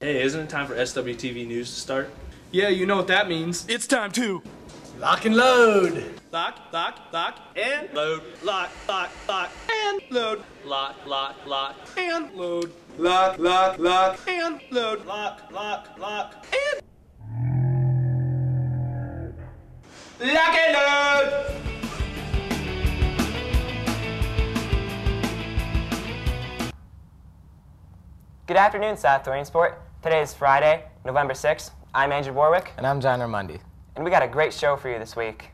Hey, isn't it time for SWTV News to start? Yeah, you know what that means. It's time to Lock and load! lock, And load. Lock, and load, lock, and load, lock, and load, lock, and lock and load! Good afternoon, South Williamsport. Today is Friday, November 6th. I'm Andrew Borowiec. And I'm John Raimondi. And we got a great show for you this week.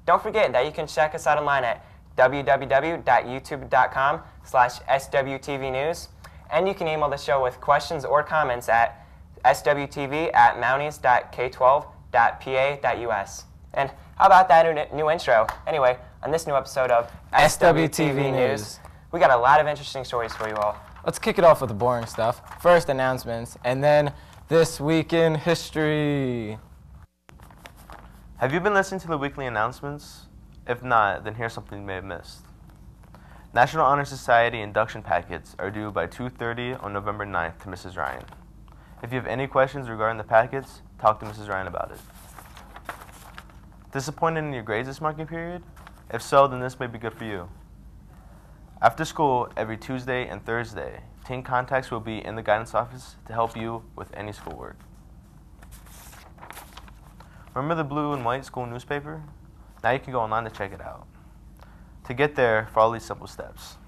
Don't forget that you can check us out online at www.youtube.com/SWTV News. And you can email the show with questions or comments at swtv@mounties.k12.pa.us. And how about that new intro? Anyway, on this new episode of SWTV News, we got a lot of interesting stories for you all. Let's kick it off with the boring stuff. First, announcements, and then This Week in History. Have you been listening to the weekly announcements? If not, then here's something you may have missed. National Honor Society induction packets are due by 2:30 on November 9th to Mrs. Ryan. If you have any questions regarding the packets, talk to Mrs. Ryan about it. Disappointed in your grades this marking period? If so, then this may be good for you. After school, every Tuesday and Thursday, teen contacts will be in the guidance office to help you with any schoolwork. Remember the blue and white school newspaper? Now you can go online to check it out. To get there, follow these simple steps.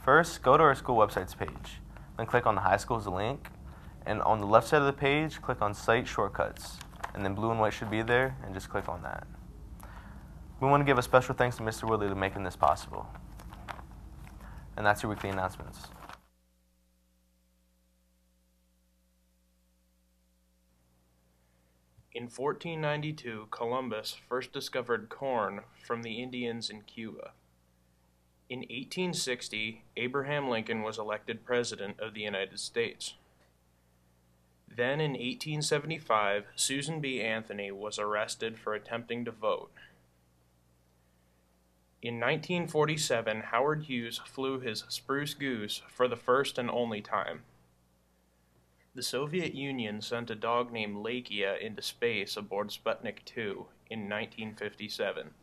First, go to our school website's page. Then click on the high school's link. And on the left side of the page, click on Site Shortcuts. And then blue and white should be there, and just click on that. We want to give a special thanks to Mr. Woodley for making this possible. And that's your weekly announcements. In 1492, Columbus first discovered corn from the Indians in Cuba. In 1860, Abraham Lincoln was elected President of the United States. Then in 1875, Susan B. Anthony was arrested for attempting to vote. In 1947, Howard Hughes flew his Spruce Goose for the first and only time. The Soviet Union sent a dog named Lakia into space aboard Sputnik 2 in 1957.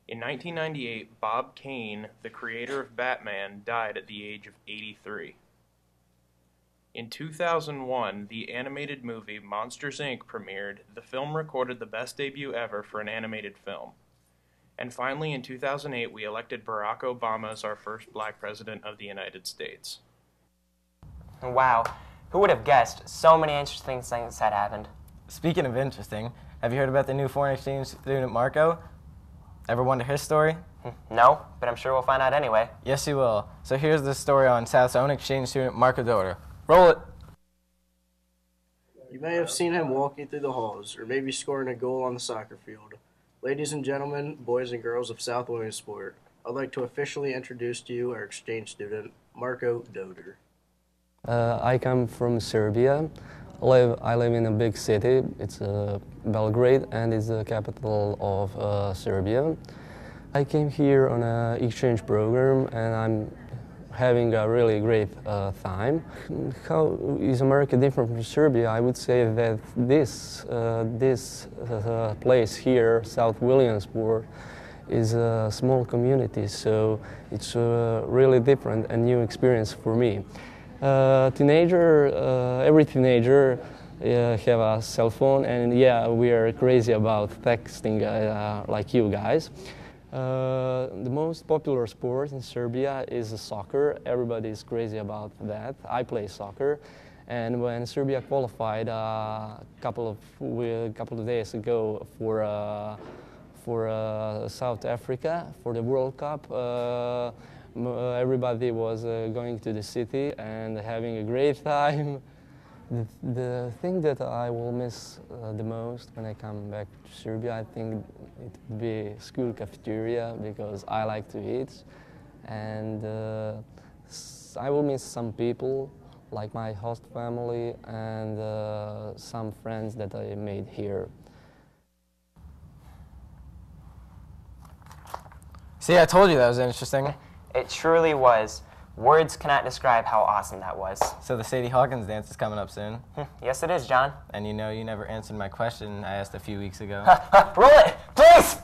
In 1998, Bob Kane, the creator of Batman, died at the age of 83. In 2001, the animated movie Monsters, Inc. premiered. The film recorded the best debut ever for an animated film. And finally, in 2008, we elected Barack Obama as our first black president of the United States. Wow, who would have guessed so many interesting things had happened? Speaking of interesting, have you heard about the new foreign exchange student Marco? Ever wonder his story? No, but I'm sure we'll find out anyway. Yes, you will. So here's the story on South's own exchange student Marco Doder. Roll it! You may have seen him walking through the halls, or maybe scoring a goal on the soccer field. Ladies and gentlemen, boys and girls of South Williamsport, I'd like to officially introduce to you our exchange student, Marco Doder. I come from Serbia. I live in a big city. It's Belgrade, and it's the capital of Serbia. I came here on an exchange program, and I'm having a really great time. How is America different from Serbia? I would say that this place here, South Williamsport, is a small community, so it's really different and new experience for me. Every teenager have a cell phone, and yeah, we are crazy about texting like you guys. The most popular sport in Serbia is soccer. Everybody is crazy about that. I play soccer, and when Serbia qualified a couple of days ago for South Africa for the World Cup, everybody was going to the city and having a great time. The thing that I will miss the most when I come back to Serbia, I think it would be school cafeteria, because I like to eat, and I will miss some people like my host family and some friends that I made here. See, I told you that was interesting. It truly was. Words cannot describe how awesome that was. So the Sadie Hawkins dance is coming up soon. Yes, it is, John. And you know you never answered my question I asked a few weeks ago. Roll it, please!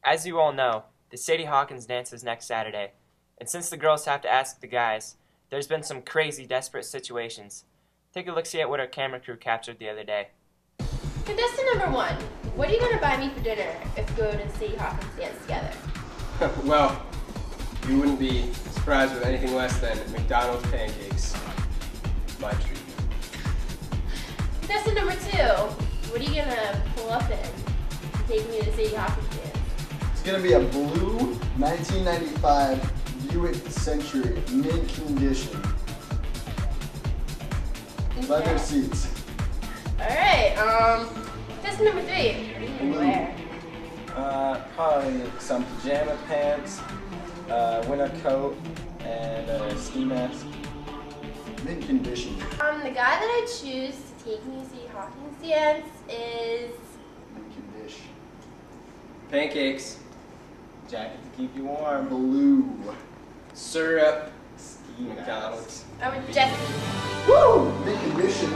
As you all know, the Sadie Hawkins dance is next Saturday. And since the girls have to ask the guys, there's been some crazy, desperate situations. Take a look-see at what our camera crew captured the other day. Contestant number 1, what are you going to buy me for dinner if we go to the Sadie Hawkins dance together? Well, you wouldn't be surprised with anything less than McDonald's pancakes. My treat. Contestant number 2, what are you going to pull up in to take me to the Sadie Hawkins dance? It's going to be a blue 1995 Buick Century, mint condition. Leather seats. Alright, contestant number 3, what are you going to wear? Probably some pajama pants, winter coat, and a ski mask. Mint condition. The guy that I choose to take me to Sadie Hawkins dance is... Mint condition. Pancakes. Jacket to keep you warm. Blue. Syrup. Ski McDonald's. I'm with Jesse. Woo! Mint condition.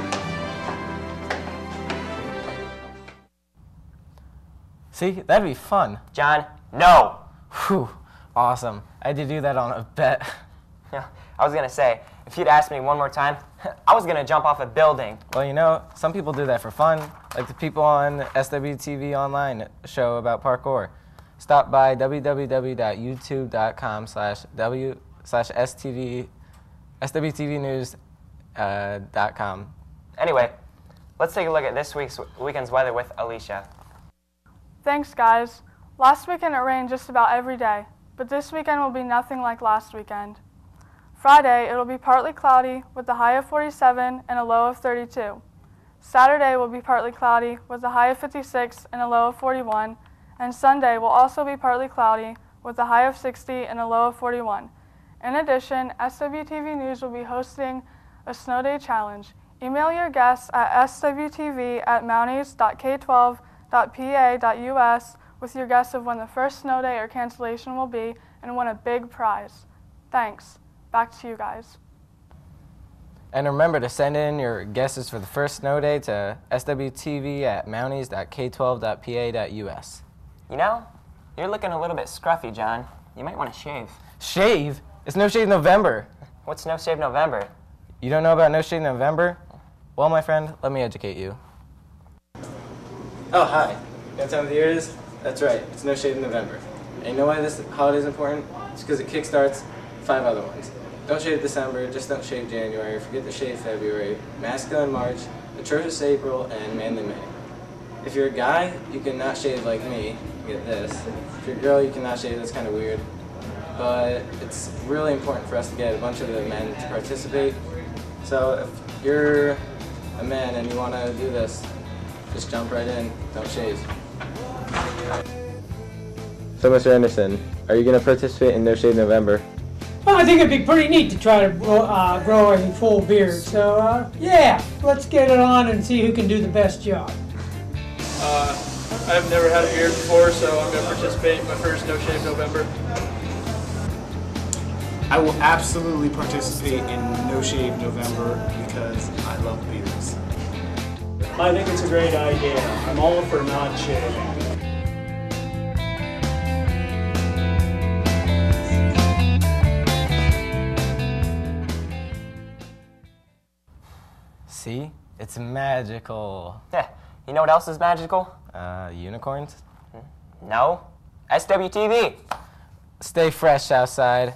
See, that'd be fun. John, no! Whew, awesome. I had to do that on a bet. Yeah, I was going to say, if you'd asked me one more time, I was going to jump off a building. Well, you know, some people do that for fun, like the people on SWTV Online show about parkour. Stop by www.youtube.com/SWTVnews.com. Anyway, let's take a look at this weekend's weather with Alicia. Thanks, guys. Last weekend it rained just about every day, but this weekend will be nothing like last weekend. Friday, it'll be partly cloudy with a high of 47 and a low of 32. Saturday will be partly cloudy with a high of 56 and a low of 41, and Sunday will also be partly cloudy with a high of 60 and a low of 41. In addition, SWTV News will be hosting a snow day challenge. Email your guests at swtv@mounties.k12.pa.us with your guess of when the first snow day or cancellation will be and win a big prize. Thanks. Back to you guys. And remember to send in your guesses for the first snow day to swtv@mounties.k12.pa.us. You know, you're looking a little bit scruffy, John. You might want to shave. Shave? It's No Shave November. What's No Shave November? You don't know about No Shave November? Well, my friend, let me educate you. Oh, hi. You know what time of the year it is? That's right, it's No Shave November. And you know why this holiday is important? It's because it kickstarts 5 other ones. Don't shave December, just don't shave January, forget to shave February, masculine March, atrocious April, and manly May. If you're a guy, you can not shave like me, get this. If you're a girl, you cannot shave, that's kind of weird. But it's really important for us to get a bunch of the men to participate. So if you're a man and you want to do this, just jump right in, don't shave. So Mr. Anderson, are you going to participate in No Shave November? Well, I think it'd be pretty neat to try to grow a full beard. So, yeah, let's get it on and see who can do the best job. I've never had a beard before, so I'm going to participate in my first No Shave November. I will absolutely participate in No Shave November because I love beards. I think it's a great idea. I'm all for not shaving. See? It's magical. Yeah. You know what else is magical? Unicorns? No. SWTV. Stay fresh outside.